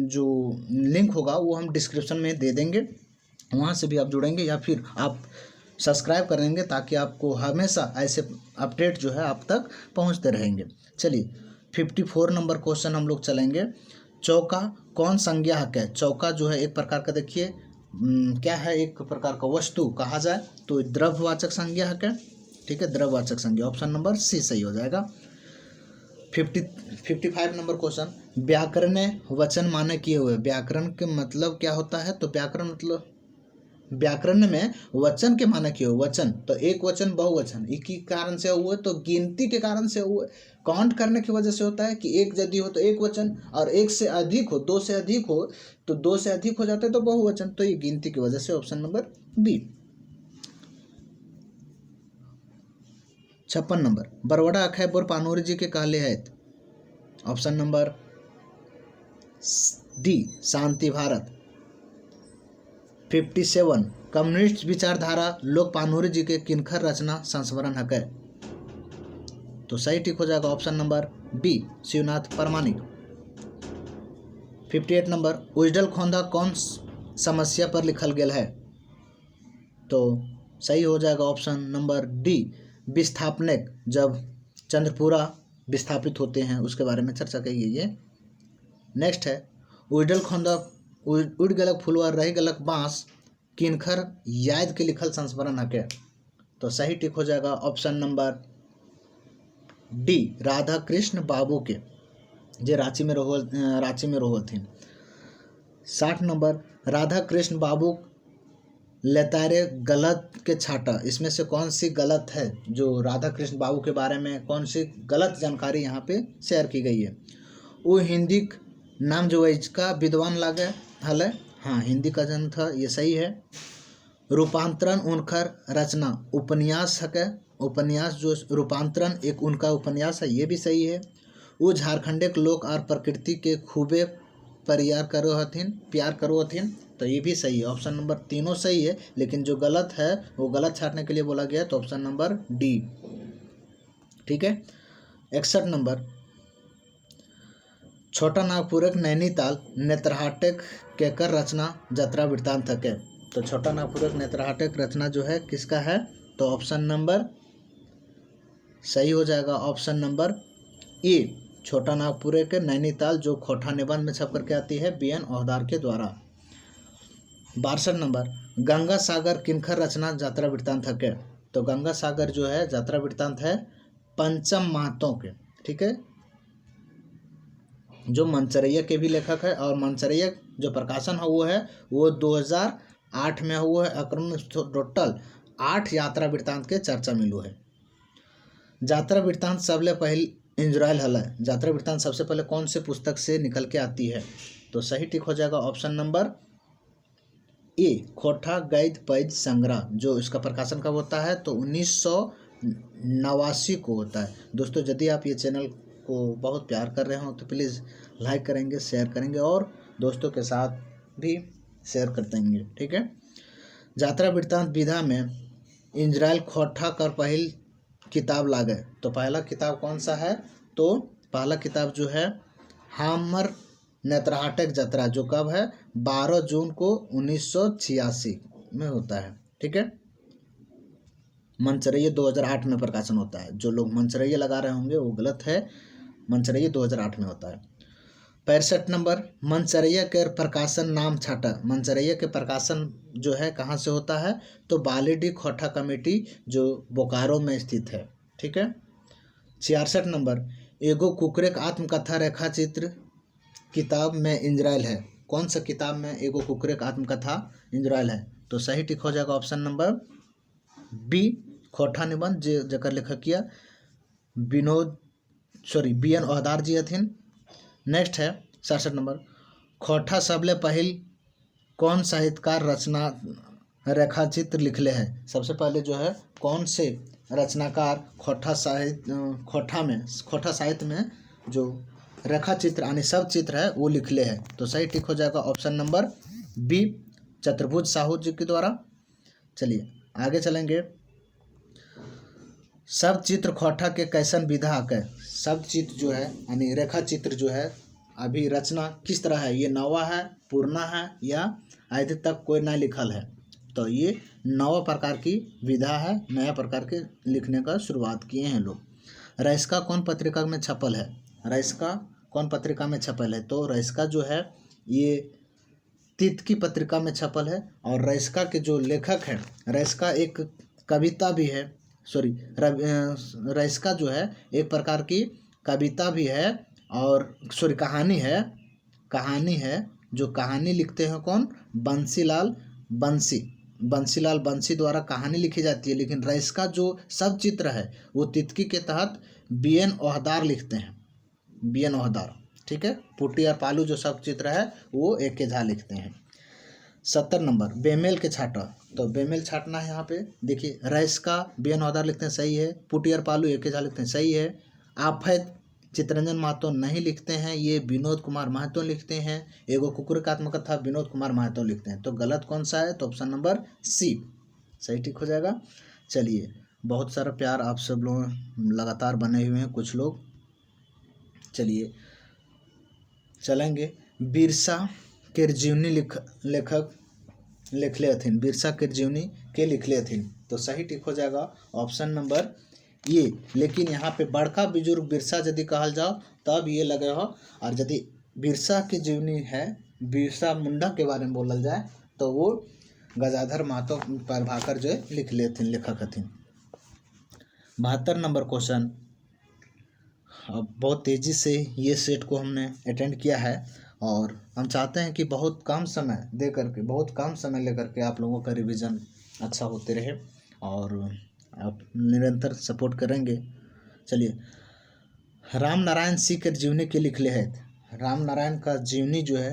जो लिंक होगा वो हम डिस्क्रिप्शन में दे देंगे, वहाँ से भी आप जुड़ेंगे, या फिर आप सब्सक्राइब करेंगे ताकि आपको हमेशा ऐसे अपडेट जो है आप तक पहुंचते रहेंगे। चलिए 54 नंबर क्वेश्चन हम लोग चलेंगे। चौका कौन संज्ञा हक है? चौका जो है एक प्रकार का, देखिए क्या है, एक प्रकार का वस्तु कहा जाए तो द्रव्यवाचक संज्ञा हक है। ठीक है, द्रव्यवाचक संज्ञा, ऑप्शन नंबर सी सही हो जाएगा। 55 नंबर क्वेश्चन, व्याकरण वचन माने किए हुए। व्याकरण के मतलब क्या होता है? तो व्याकरण मतलब व्याकरण में वचन के माने किए हुए। वचन तो एक वचन, बहुवचन, एक ही कारण से हुए तो गिनती के कारण से हुए, काउंट करने की वजह से होता है कि एक यदि हो तो एक वचन, और एक से अधिक हो, दो से अधिक हो तो दो से अधिक हो जाता है तो बहुवचन। तो ये गिनती की वजह से, option number B. 56 number, बरवड़ा अखैबर Panuri जी के कहले हैं। ऑप्शन नंबर डी शांति भारत। 57, कम्युनिस्ट विचारधारा लोक पानूरी जी के किनखर रचना संस्मरण हकै। तो सही टिक हो जाएगा option number B Shivnath Paramanik. 58 number, उजडल खोंदा कौन समस्या पर लिखल गेल है? तो सही हो जाएगा ऑप्शन नंबर डी विस्थापनक, जब चंद्रपुरा विस्थापित होते हैं उसके बारे में चर्चा की गई है। नेक्स्ट है, उजडल खोंदा उड़ गलक फुलवा रही गलक बांस किनखर याद के लिखल संस्मरण हके। तो सही टिक हो जाएगा option number D Radha Krishna Babu के, जे रांची में रोहल थी। 60 नंबर, राधा कृष्ण बाबू लेतारे गलत के छाटा, इसमें से कौन सी गलत है? जो राधा कृष्ण बाबू के बारे में कौन सी गलत जानकारी यहाँ पे शेयर की गई है? वो हिंदी नाम जो इसका विद्वान लागे हल है, हाँ हिंदी का जन्म था, ये सही है। रूपांतरण उनकर रचना उपन्यास है, उपन्यास जो रूपांतरण एक उनका उपन्यास है, ये भी सही है। वो झारखंडे के लोक और प्रकृति के खूबे प्यार करो हथिन, तो ये भी सही है। ऑप्शन नंबर तीनों सही है, लेकिन जो गलत है वो गलत छाटने के लिए बोला गया है, तो ऑप्शन नंबर डी। ठीक है। 61 नंबर, छोटा नागपुर नैनीताल नेत्रहाटक केकर रचना जत्रा वृत्तांत है। तो छोटा नागपुर नेत्रहाटक रचना जो है किसका है? तो ऑप्शन नंबर सही हो जाएगा ऑप्शन नंबर ए छोटा नागपुर के नैनीताल, जो खोटा निबंध में छप करके आती है BN ओहदार के द्वारा। 62 नंबर, गंगा सागर किनखर रचना यात्रा वृत्तांत है। तो गंगा सागर जो है यात्रा वृत्तांत है पंचम महतो के। ठीक है, जो मंचरैया के भी लेखक है, और मंचरैया जो प्रकाशन है वो 2008 में हुआ है। अक्रम टोटल 8 यात्रा वृत्तांत के चर्चा मिलू है। यात्रा वृत्तांत सबले पहले इंजरायल हल है। यात्रा वृत्तांत सबसे पहले कौन से पुस्तक से निकल के आती है? तो सही टिक हो जाएगा ऑप्शन नंबर ए खोटा गैद पैद संग्रह, जो इसका प्रकाशन कब होता है? तो 1989 को होता है। दोस्तों यदि आप ये चैनल को बहुत प्यार कर रहे हो तो प्लीज़ लाइक करेंगे, शेयर करेंगे और दोस्तों के साथ भी शेयर कर देंगे। ठीक है। यात्रा वृत्तांत विधा में इंजरायल खोटा कर पहल किताब लागे, तो पहला किताब कौन सा है? तो पहला किताब जो है हमर नेत्रहाटक यात्रा, जो कब है? 12 जून को 1986 में होता है। ठीक है। मंचरैया 2008 में प्रकाशन होता है। जो लोग मंचरैया लगा रहे होंगे वो गलत है, मंचरैया 2008 में होता है। 65 नंबर, मंचरैया के प्रकाशन नाम छाटा। मंचरैया के प्रकाशन जो है कहाँ से होता है? तो बालीडी खोटा कमेटी, जो बोकारो में स्थित है। ठीक है। 66 नंबर, एगो कुकरेक आत्मकथा रेखा चित्र किताब में इंजरायल है। कौन सा किताब में एगो कुकरेक आत्मकथा इंजरायल है? तो सही टिक हो जाएगा ऑप्शन नंबर बी खोटा निबंध, जकर लेखक किया BN ओहदार जी हथिन। नेक्स्ट है 67 नंबर, खोटा सबले पहल कौन साहित्यकार रचना रेखा चित्र लिखले हैं? सबसे पहले जो है कौन से रचनाकार खोटा साहित्य में जो रेखा चित्र यानी सब चित्र है वो लिखले हैं? तो सही टिक हो जाएगा ऑप्शन नंबर बी चतुर्भुज साहू जी के द्वारा। चलिए आगे चलेंगे। सब चित्र खोटा के कैसन विधा है? सब चित्र जो है यानी रेखा चित्र जो है अभी रचना किस तरह है? ये नवा है, पुराना है, या आदि तक कोई ना लिखल है? तो ये नवा प्रकार की विधा है, नया प्रकार के लिखने का शुरुआत किए हैं लोग। रईस्का कौन पत्रिका में छपल है? रईस्का कौन पत्रिका में छपल है? तो रईस्का जो है ये तीत की पत्रिका में छपल है। और रईस्का के जो लेखक हैं, रईस्का एक कविता भी है, सॉरी रईस्का जो है एक प्रकार की कविता भी है और सॉरी कहानी है। जो कहानी लिखते हैं कौन? बंसीलाल बंसी द्वारा कहानी लिखी जाती है। लेकिन रईस्का जो सब चित्र है वो तितकी के तहत बीएन ओहदार लिखते हैं, बीएन ओहदार, ठीक है। पुटी और पालू जो सब चित्र है वो एक झा लिखते हैं। 70 नंबर बेमेल के छाटा। तो बेमेल छाटना है यहाँ पे, देखिए रईस्का बीएन ओहदार लिखते हैं, सही है। पुटी और पालू एक झा लिखते हैं, सही है। आफत चितरंजन महतो नहीं लिखते हैं, ये विनोद कुमार महतो लिखते हैं। एगो कुकुर का आत्मकथा विनोद कुमार महतो लिखते हैं। तो गलत कौन सा है? तो ऑप्शन नंबर सी सही टिक हो जाएगा। चलिए, बहुत सारा प्यार आप सब लोग लगातार बने हुए हैं कुछ लोग। चलिए चलेंगे। बिरसा केर जीवनी लेखक लिखले हथिन, बिरसा केर जीवनी के लिखले हथिन। तो सही टिक हो जाएगा ऑप्शन नंबर ये। लेकिन यहाँ पे बड़का बुजुर्ग बिरसा यदि कहल जाओ तब ये लगे हो, और यदि बिरसा की जीवनी है, बिरसा मुंडा के बारे में बोलल जाए तो वो गजाधर महतो प्रभाकर जो लिख लेथिन, लेखक हथिन। 72 नंबर क्वेश्चन। अब बहुत तेज़ी से ये सेट को हमने अटेंड किया है और हम चाहते हैं कि बहुत कम समय दे करके, बहुत कम समय लेकर के आप लोगों का रिवीजन अच्छा होते रहे और आप निरंतर सपोर्ट करेंगे। चलिए, राम नारायण सिंह के जीवनी के लिखले है। राम नारायण का जीवनी जो है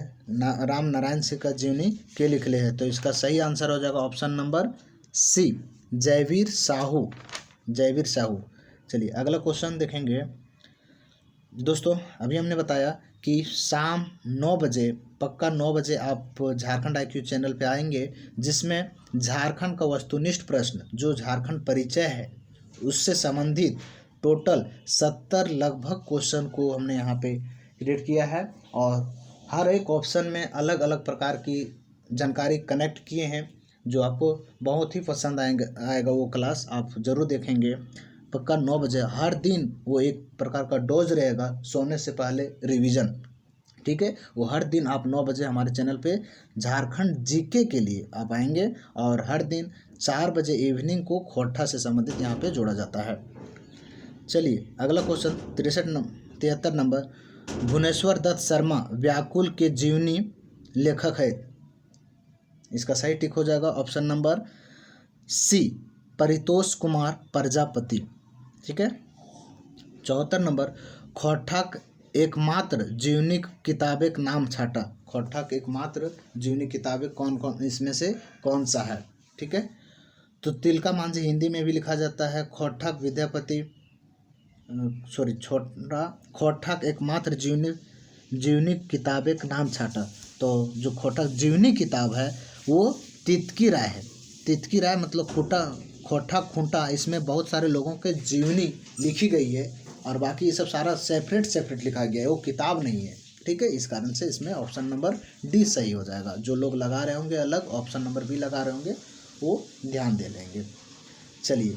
राम नारायण सिंह का जीवनी के लिखले है। तो इसका सही आंसर हो जाएगा option number C, Jaiveer Sahu, Jaiveer Sahu. चलिए अगला क्वेश्चन देखेंगे। दोस्तों अभी हमने बताया कि शाम 9 बजे, पक्का 9 बजे आप झारखंड IQ चैनल पे आएंगे, जिसमें झारखंड का वस्तुनिष्ठ प्रश्न जो झारखंड परिचय है उससे संबंधित टोटल 70 लगभग क्वेश्चन को हमने यहाँ पे क्रिएट किया है और हर एक ऑप्शन में अलग अलग प्रकार की जानकारी कनेक्ट किए हैं, जो आपको बहुत ही पसंद आएगा वो क्लास आप ज़रूर देखेंगे। पक्का 9 बजे हर दिन वो एक प्रकार का डोज रहेगा सोने से पहले रिवीजन, ठीक है। वो हर दिन आप 9 बजे हमारे चैनल पे झारखंड जीके के लिए आप आएंगे और हर दिन 4 बजे इवनिंग को खोरठा से संबंधित यहाँ पे जोड़ा जाता है। चलिए अगला क्वेश्चन 73 नंबर। भुवनेश्वर दत्त शर्मा व्याकुल के जीवनी लेखक है। इसका सही टिक हो जाएगा option number C, Paritosh Kumar Prajapati, ठीक है। 74 नंबर। खोरठा एकमात्र जीवनी किताबें का नाम छाटा। खोरठा के एकमात्र जीवनी किताबें कौन कौन, इसमें से कौन सा है, ठीक है। तो तिलका मांझी हिंदी में भी लिखा जाता है। खोरठा विद्यापति खोरठा एकमात्र जीवनी किताबें का नाम छाटा। तो जो खोरठा जीवनी किताब है वो तितकी राय है। तितकी राय मतलब खोरठा खूंटा, इसमें बहुत सारे लोगों के जीवनी लिखी गई है और बाकी ये सब सारा सेपरेट लिखा गया है, वो किताब नहीं है, ठीक है। इस कारण से इसमें ऑप्शन नंबर डी सही हो जाएगा। जो लोग लगा रहे होंगे अलग, ऑप्शन नंबर बी लगा रहे होंगे, वो ध्यान दे लेंगे। चलिए,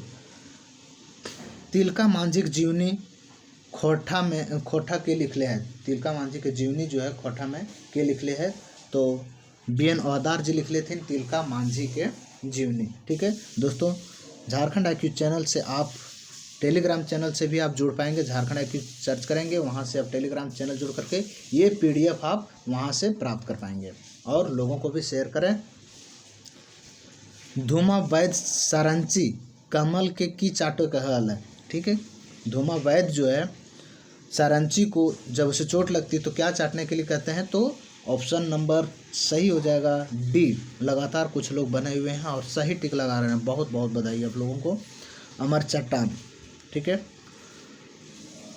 तिलका मांझी की जीवनी खोरठा के लिखले है। तिलका मांझी के जीवनी जो है खोरठा में के लिखले है। तो बीएन ओहदार जी लिख लेते हैं तिलका मांझी के जीवनी, ठीक है। दोस्तों झारखंड IQ चैनल से आप टेलीग्राम चैनल से भी आप जुड़ पाएंगे। झारखंड IQ सर्च करेंगे, वहाँ से आप टेलीग्राम चैनल जुड़ करके ये PDF आप वहाँ से प्राप्त कर पाएंगे और लोगों को भी शेयर करें। धूमा वैद्य सारंची कमल के की चाटो कहल है, ठीक है। धूमा वैद्य जो है सारंची को जब उसे चोट लगती है तो क्या चाटने के लिए कहते हैं? तो ऑप्शन नंबर सही हो जाएगा डी। लगातार कुछ लोग बने हुए हैं और सही टिक लगा रहे हैं, बहुत बहुत बधाई आप लोगों को। अमर चट्टान, ठीक है।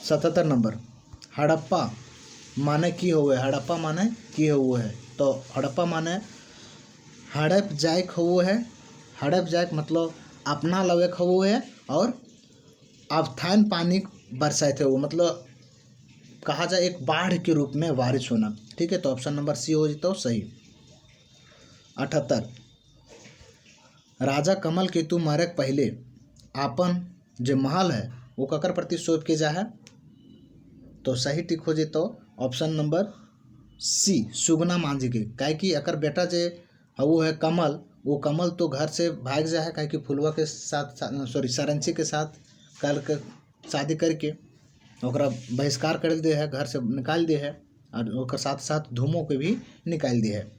77 नंबर। हड़प्पा माने की हुए, हड़प्पा माने की हुए है। तो हड़प्पा माने हड़प जायक हुए है। हड़प जायक मतलब अपना लवेक हुए है और अवथान पानी बरसाए थे, वो मतलब कहा जाए एक बाढ़ के रूप में बारिश होना, ठीक है। तो ऑप्शन नंबर सी हो जाता हो सही। 78 राजा कमल केतु मरक पहले आपन जो महल है वो ककर प्रति सौंप के जा है, तो सही टिक हो जेतो ऑप्शन नंबर सी सुगना मांझी के। काहे कि अकर बेटा जे वो है कमल, वो कमल तो घर से भाग जा है, काहे कि फुलवा के साथ सॉरी सरंची के साथ कल के शादी करके ओकरा बहिष्कार कर दे है, घर से निकाल दे है, और ओकर साथ साथ धूमों के भी निकाल दे है।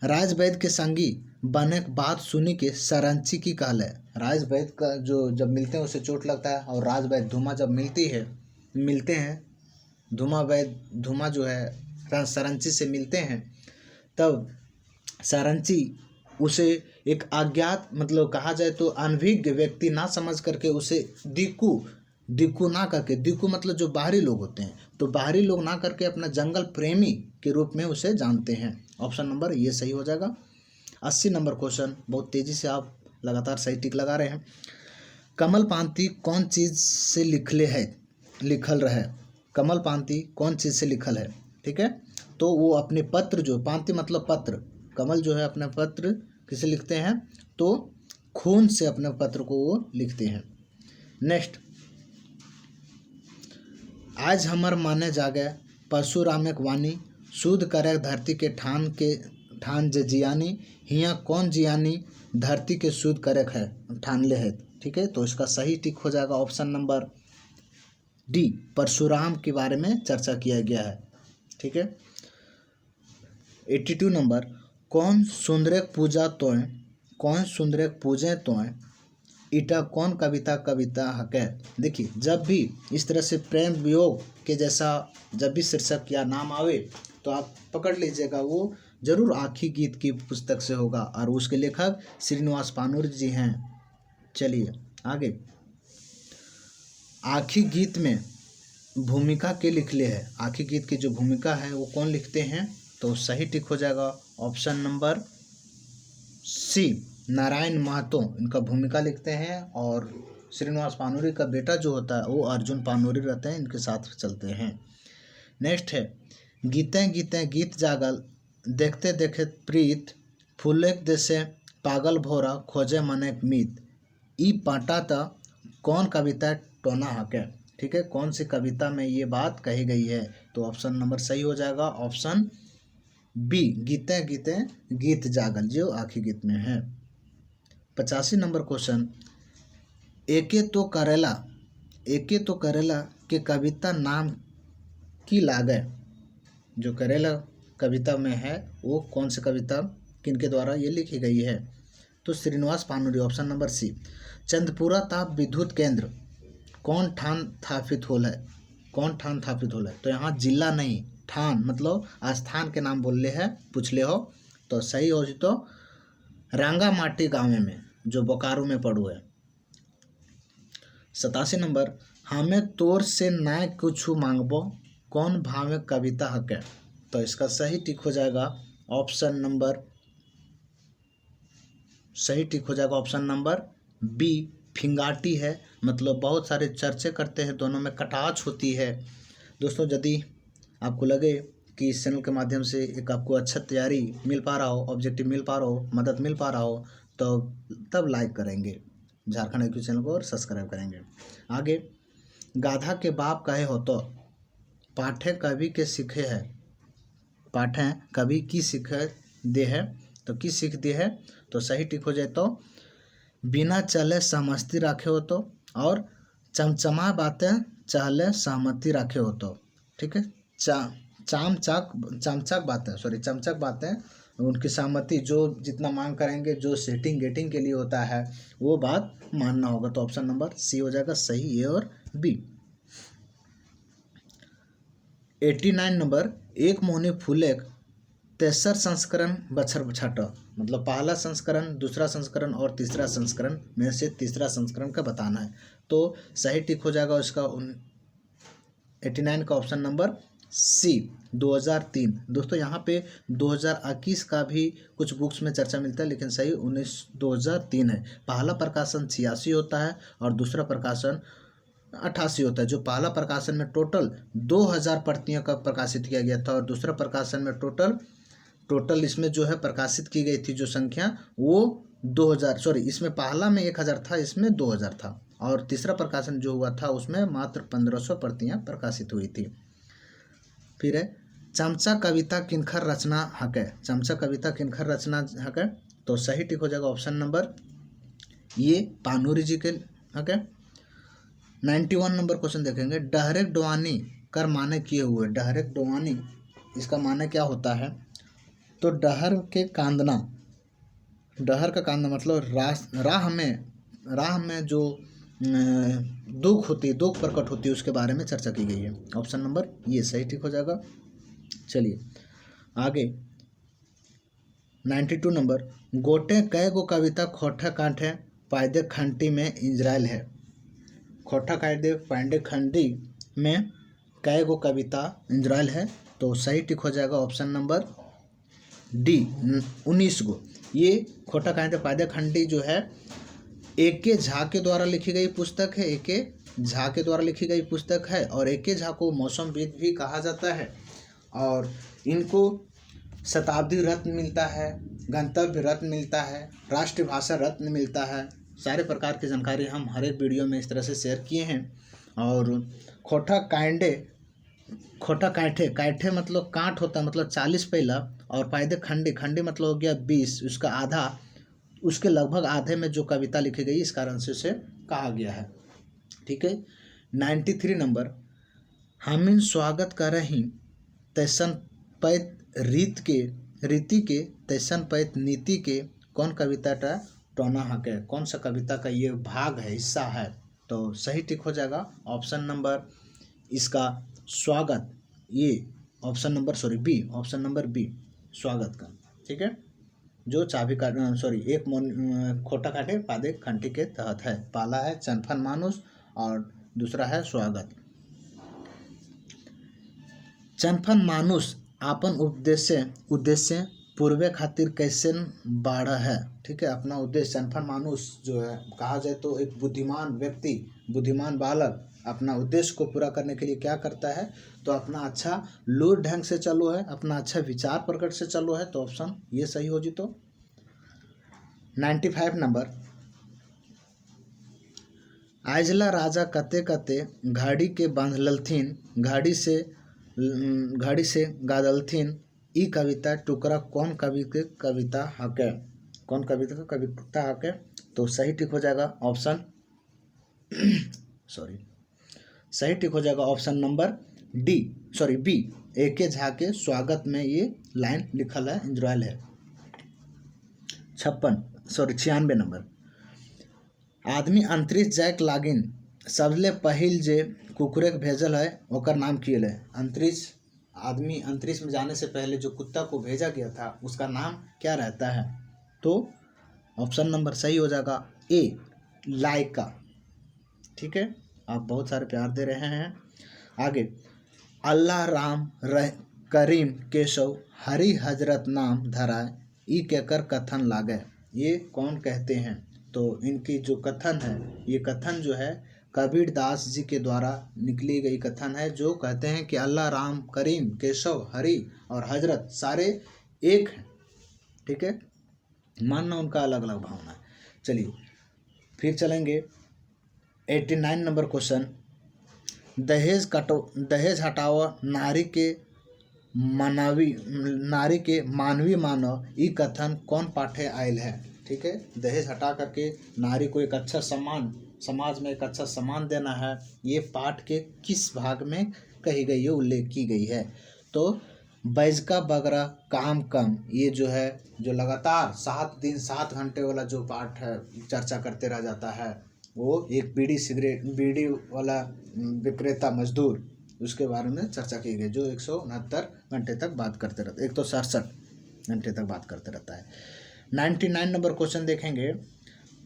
राज वैद्य के संगी बने के बात सुनी के सरंची की कहल है। राज वैद्य का जो जब मिलते हैं उसे चोट लगता है, और राज वैद्य धूमा जब मिलते हैं धूमा जो है सरंची से मिलते हैं, तब सरंची उसे एक अज्ञात मतलब कहा जाए तो अनभिज्ञ व्यक्ति ना समझ करके उसे दिक्कू ना करके, दिक्कू मतलब जो बाहरी लोग होते हैं, तो बाहरी लोग ना करके अपना जंगल प्रेमी के रूप में उसे जानते हैं। ऑप्शन नंबर ये सही हो जाएगा। 80 नंबर क्वेश्चन, बहुत तेजी से आप लगातार सही टिक लगा रहे हैं। कमल पांति कौन चीज से लिखल रहे। कमल पांति कौन चीज से लिखल है, ठीक है, तो वो अपने पत्र, जो पांति मतलब पत्र, कमल जो है अपने पत्र किसे लिखते हैं, तो खून से अपने पत्र को वो लिखते हैं। नेक्स्ट, आज हमर माने जागे परशुरामक वाणी, शुद्ध करे धरती के ठान जे जियानी, हिया कौन जियानी धरती के शुद्ध करे है ठान ले है, ठीक है, तो इसका सही टिक हो जाएगा ऑप्शन नंबर डी, परशुराम के बारे में चर्चा किया गया है, ठीक है। 82 नंबर, कौन सुंदरक पूजे तोय इटा कौन कविता हके। देखिए, जब भी इस तरह से प्रेम वियोग के जैसा जब भी शीर्षक या नाम आवे तो आप पकड़ लीजिएगा, वो जरूर आखी गीत की पुस्तक से होगा, और उसके लेखक श्रीनिवास पानूर जी हैं। चलिए आगे, आखी गीत में भूमिका के लिखले है, आखी गीत की जो भूमिका है वो कौन लिखते हैं, तो सही टिक हो जाएगा option number C, Narayan Mahto इनका भूमिका लिखते हैं, और श्रीनिवास पानूरी का बेटा जो होता है वो अर्जुन पानूरी रहते हैं, इनके साथ चलते हैं। नेक्स्ट है, गीते गीते गीत जागल देखते देखे प्रीत, फूलेक देसे पागल भोरा खोजे मने मीत, ई पाटा त कौन कविता टोना हके, ठीक है, कौन सी कविता में ये बात कही गई है, तो ऑप्शन नंबर सही हो जाएगा ऑप्शन बी, गीते गीते गीत जागल, जो आखिरी गीत में है। 85 नंबर क्वेश्चन, एके तो करेला के कविता नाम की लागे, जो करेला कविता में है वो कौन सी कविता किनके द्वारा ये लिखी गई है, तो Srinivas Panuri, option number C. Chandpura ताप विद्युत केंद्र कौन ठान स्थापित होल है, तो यहाँ जिला नहीं ठान मतलब स्थान के नाम बोलले है, पूछले हो, तो सही हो तो रांगामाटी गाँव में जो बोकारो में पड़ू है। 87 नंबर, हमें तोर से ना कुछ मांगबो कौन भावे कविता हके, तो इसका सही टिक हो जाएगा ऑप्शन नंबर बी, फिंगाटी है, मतलब बहुत सारे चर्चे करते हैं, दोनों में कटाक्ष होती है। दोस्तों, यदि आपको लगे कि इस चैनल के माध्यम से एक आपको अच्छा तैयारी मिल पा रहा हो, ऑब्जेक्टिव मिल पा रहा हो, मदद मिल पा रहा हो, तो तब लाइक करेंगे झारखंड IQ चैनल को और सब्सक्राइब करेंगे। आगे, गाधा के बाप कहे हो तो पाठे कवि की सीखे दे है, तो की सीख दे है, तो सही टिक हो जाए तो बिना चले सहमति राखे हो तो, और चमचमा बातें चहले सहमति राखे हो तो, ठीक है, चमचक बातें उनकी सहमति, जो जितना मांग करेंगे, जो सेटिंग गेटिंग के लिए होता है वो बात मानना होगा, तो ऑप्शन नंबर सी हो जाएगा सही, ए और बी। 89 नंबर, एक मोहनी फूलेक तेसर संस्करण बछर छठ, मतलब पहला संस्करण, दूसरा संस्करण और तीसरा संस्करण में से तीसरा संस्करण का बताना है, तो सही टिक हो जाएगा उसका 89 का ऑप्शन नंबर सी, 2003। दोस्तों, यहाँ पे 2021 का भी कुछ बुक्स में चर्चा मिलता है, लेकिन सही 2003 है। पहला प्रकाशन 86 होता है और दूसरा प्रकाशन 88 होता है। जो पहला प्रकाशन में टोटल 2000 प्रतियों का प्रकाशित किया गया था और दूसरा प्रकाशन में टोटल टोटल इसमें जो है प्रकाशित की गई थी जो संख्या वो 2000, सॉरी इसमें पहला में 1000 था, इसमें 2000 था, और तीसरा प्रकाशन जो हुआ था उसमें मात्र 1500 प्रतियाँ प्रकाशित हुई थी। फिर है चमचा कविता किनखर रचना हकै, चमचा कविता किनखर रचना हकै, तो सही टिक हो जाएगा ऑप्शन नंबर ये पानूरी जी के हकै। 91 नंबर क्वेश्चन देखेंगे, डहरेक डोवानी कर माने किए हुए, डहरेक डोवानी इसका माने क्या होता है, तो डहर के कांदना, डहर का कांदना मतलब राह में जो दुख होती है, दुख प्रकट होती है, उसके बारे में चर्चा की गई है। ऑप्शन नंबर ये सही ठीक हो जाएगा। चलिए आगे 92 नंबर, गोटे कै गो कविता खोठा कांठे पायदे खंटी में इजराइल है, खोठा कायदे पांडे खंडी में कै गो कविता इजराइल है, तो सही टिक हो जाएगा ऑप्शन नंबर डी 19 गो। ये खोटा कायदे पायदे खंडी जो है A.K. झा के द्वारा लिखी गई पुस्तक है, A.K. झा के द्वारा लिखी गई पुस्तक है, और A.K. झा को मौसमविद भी कहा जाता है, और इनको शताब्दी रत्न मिलता है, गंतव्य रत्न मिलता है, राष्ट्रभाषा रत्न मिलता है। सारे प्रकार की जानकारी हम हर एक वीडियो में इस तरह से शेयर किए हैं। और खोटा कांठे, कांठे मतलब कांठ होता है, मतलब 40 पहला, और पायदे खंडी, खंडी मतलब हो गया 20, उसका आधा, उसके लगभग आधे में जो कविता लिखी गई, इस कारण से उसे कहा गया है। ठीक है। 93 नंबर, हमिन स्वागत करही तैसन पैत रीति के तैसन पैत नीति के, कौन कविता का टोना हके, कौन सा कविता का ये भाग है, हिस्सा है, तो सही टिक हो जाएगा ऑप्शन नंबर इसका स्वागत, ये option number B, option number B स्वागत का। ठीक है, जो चाबी का एक खोटा काटे पादे खंटी के तहत है। पहला है चनफन मानुस और दूसरा है स्वागत। चनफन मानुस आपन उद्देश्य पूर्वे खातिर कैसे बाढ़ है। ठीक है, अपना उद्देश्य, चनफन मानुस जो है कहा जाए तो एक बुद्धिमान व्यक्ति, बुद्धिमान बालक अपना उद्देश्य को पूरा करने के लिए क्या करता है, तो अपना अच्छा लूर ढंग से चलो है, अपना अच्छा विचार प्रकट से चलो है, तो ऑप्शन ये सही हो जी। तो 95 नंबर, आइजला राजा कते कते घाड़ी के बांधलथिन, घाड़ी से गादलथिन, ई कविता टुकड़ा कौन कवि के कविता हके, कौन कविता का कविता हके, तो सही टिक हो जाएगा ऑप्शन सही टिक हो जाएगा option number B, A.K. Jha के स्वागत में ये लाइन लिखल है, इजराइल है। 96 नंबर, आदमी अंतरिक्ष जायक लागिन सबले पहिल जे कुकुरे भेजल है ओकर नाम की है। आदमी अंतरिक्ष में जाने से पहले जो कुत्ता को भेजा गया था उसका नाम क्या रहता है, तो ऑप्शन नंबर सही हो जाएगा ए, लाइका। ठीक है, आप बहुत सारे प्यार दे रहे हैं। आगे, अल्लाह राम करीम केशव हरि हजरत नाम धराए, ई केकर कथन लागे, ये कौन कहते हैं, तो इनकी जो कथन है, ये कथन जो है कबीर दास जी के द्वारा निकली गई कथन है, जो कहते हैं कि अल्लाह राम करीम केशव हरि और हजरत सारे एक हैं। ठीक है, मानना उनका अलग अलग भावना है। चलिए फिर चलेंगे 89 नंबर क्वेश्चन, दहेज हटाओ नारी के मानवी मानव, ई कथन कौन पाठे आयल है। ठीक है, दहेज हटा करके नारी को एक अच्छा सम्मान, समाज में एक अच्छा सम्मान देना है, ये पाठ के किस भाग में कही गई है, उल्लेख की गई है, तो बैजका बगरा काम कम, ये जो है जो लगातार 7 दिन 7 घंटे वाला जो पाठ है, चर्चा करते रह जाता है, वो एक बीड़ी वाला विक्रेता मजदूर, उसके बारे में चर्चा की गई, जो 169 घंटे तक बात करते रहता है, 167 घंटे तक बात करते रहता है। 99 नंबर क्वेश्चन देखेंगे,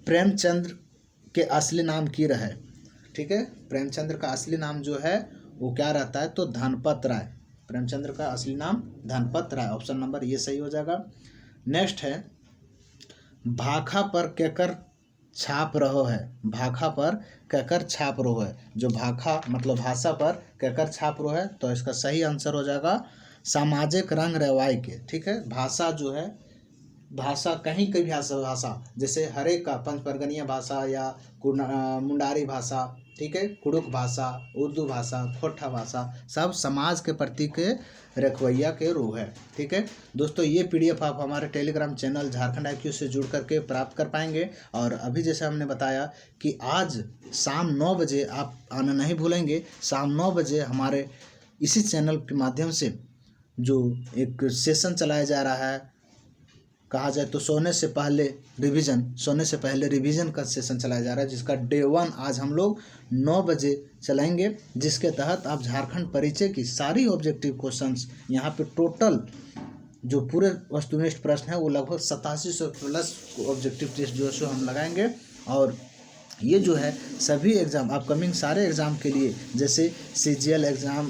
प्रेमचंद्र के असली नाम की रहे। ठीक है, प्रेमचंद्र का असली नाम जो है वो क्या रहता है, तो धनपत राय, प्रेमचंद्र का असली नाम धनपत राय, ऑप्शन नंबर ये सही हो जाएगा। नेक्स्ट है, भाखा पर केकर छाप रहो है, भाखा पर केकर छाप रहो है, जो भाखा मतलब भाषा पर केकर छाप रहो है, तो इसका सही आंसर हो जाएगा सामाजिक रंग रवाई के, ठीक है। भाषा जो है, भाषा कहीं कहीं भाषा जैसे हरेक का पंच परगनिया भाषा या मुंडारी भाषा, ठीक है, कुड़ुक भाषा, उर्दू भाषा, खोटा भाषा, सब समाज के प्रति के रखवैया के रूह है, ठीक है दोस्तों। ये PDF आप हमारे टेलीग्राम चैनल झारखंड IQ से जुड़ करके प्राप्त कर पाएंगे। और अभी जैसे हमने बताया कि आज शाम 9 बजे आप आना नहीं भूलेंगे। शाम 9 बजे हमारे इसी चैनल के माध्यम से जो एक सेशन चलाया जा रहा है, कहा जाए तो सोने से पहले रिवीजन का सेशन चलाया जा रहा है, जिसका डे 1 आज हम लोग 9 बजे चलाएंगे, जिसके तहत आप झारखंड परिचय की सारी ऑब्जेक्टिव क्वेश्चंस यहाँ पे टोटल जो पूरे वस्तुनिष्ठ प्रश्न है वो लगभग 8700 प्लस ऑब्जेक्टिव टेस्ट जो है हम लगाएंगे। और ये जो है सभी एग्ज़ाम अपकमिंग सारे एग्ज़ाम के लिए, जैसे CGL एग्ज़ाम,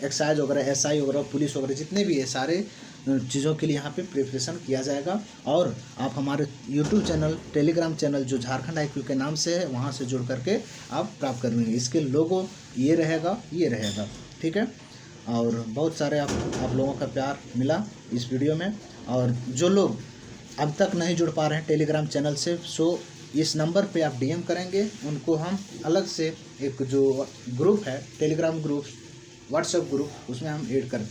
एक्साइज वगैरह, SI वगैरह, पुलिस वगैरह, जितने भी है सारे चीज़ों के लिए यहाँ पे प्रिपरेशन किया जाएगा। और आप हमारे YouTube चैनल, टेलीग्राम चैनल जो झारखंड IQ के नाम से है, वहाँ से जुड़ करके आप प्राप्त करेंगे। इसके लोगो ये रहेगा, ठीक है। और बहुत सारे आप लोगों का प्यार मिला इस वीडियो में। और जो लोग अब तक नहीं जुड़ पा रहे हैं टेलीग्राम चैनल से, सो इस नंबर पे आप DM करेंगे, उनको हम अलग से एक जो ग्रुप है, टेलीग्राम ग्रुप, व्हाट्सएप ग्रुप, उसमें हम ऐड कर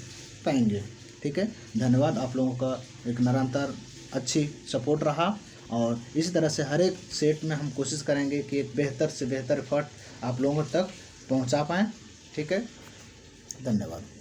पाएंगे, ठीक है। धन्यवाद, आप लोगों का एक निरंतर अच्छी सपोर्ट रहा। और इसी तरह से हर एक सेट में हम कोशिश करेंगे कि एक बेहतर से बेहतर एफर्ट आप लोगों तक पहुंचा पाएँ, ठीक है। धन्यवाद।